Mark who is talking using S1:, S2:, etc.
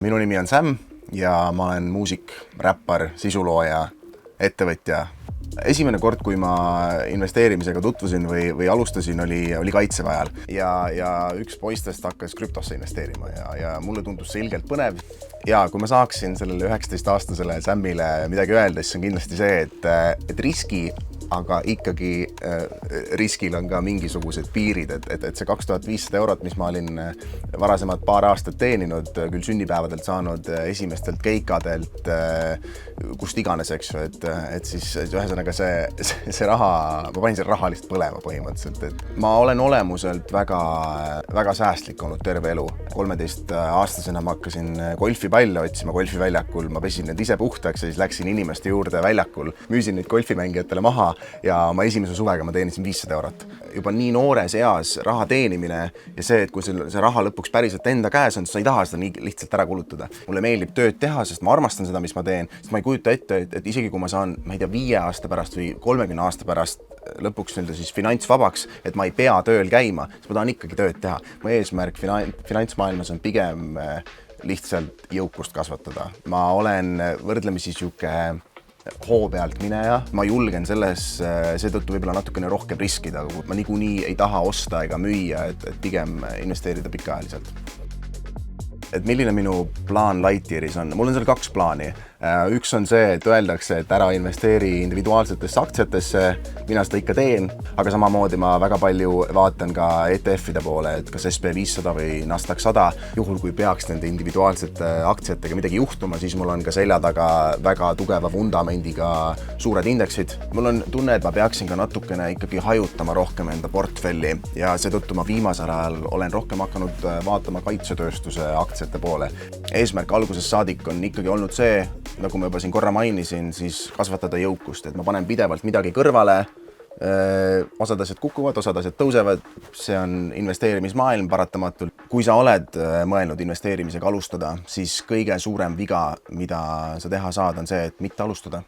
S1: Minu nimi on Sam ja ma olen muusik, räppar, sisulooja, ettevõtja. Esimene kord, kui ma investeerimisega tutvusin või alustasin, oli Kaitseväe ajal. Ja üks poistest hakkas krüptosse investeerima ja mulle tundus selgelt põnev. Ja kui ma saaksin sellele 19-aastasele Samile midagi öelda, siis on kindlasti see, et riski, aga ikkagi riskil on ka mingisugused piirid, et see 2500 eurot, mis ma olin varasemalt paar aastat teeninud, küll sünnipäevadelt saanud, esimestelt keikadelt, kust iganes, eks ju, et siis ühesõnaga see raha, ma panin selle raha lihtsalt põlema põhimõtteliselt, et ma olen olemuselt väga säästlik olnud terve elu. 13-aastasena ma hakkasin golfipalle otsima golfiväljakul, ma pesin need ise puhtaks ja siis läksin inimeste juurde väljakul, müüsin neid golfimängijatele maha ja oma esimese suvega ma teenisin 500 eurot. Juba nii noores eas raha teenimine ja see, et kui see raha lõpuks päriselt enda käes on, siis sa ei taha seda nii lihtsalt ära kulutada. Mulle meeldib tööd teha, sest ma armastan seda, mis ma teen, sest ma ei kujuta ette, et isegi kui ma saan, ma ei tea, 5 aasta pärast või 30 aasta pärast lõpuks siis finantsvabaks, et ma ei pea tööl käima, siis ma tahan ikkagi tööd teha. Mu eesmärk finantsmaailmas on pigem lihtsalt jõukust kasvatada. Ma olen võrdlemisi sihuke hoo pealt mineja. Ma julgen seetõttu võib-olla natukene rohkem riskida, aga ma niikuinii ei taha osta ega müüa, et pigem investeerida pikaajaliselt. Et milline minu plaan Lightyearis on? Mul on seal 2 plaani. Üks on see, et öeldakse, et ära investeeri individuaalsetesse aktsiatesse, mina seda ikka teen, aga samamoodi ma väga palju vaatan ka ETF-ide poole, et kas SP500 või Nasdaq 100. Juhul, kui peaks nende individuaalsete aktsiatega midagi juhtuma, siis mul on ka selja taga väga tugeva vundamendiga suured indeksid. Mul on tunne, et ma peaksin ka natukene ikkagi hajutama rohkem enda portfelli ja seetõttu ma viimasel ajal olen rohkem hakanud vaatama kaitsetööstuse aktsiate poole. Eesmärk algusest saadik on ikkagi olnud see, nagu ma juba siin korra mainisin, siis kasvatada jõukust, et ma panen pidevalt midagi kõrvale, osad asjad kukuvad, osad asjad tõusevad, see on investeerimismaailm paratamatult. Kui sa oled mõelnud investeerimisega alustada, siis kõige suurem viga, mida sa teha saad, on see, et mitte alustada.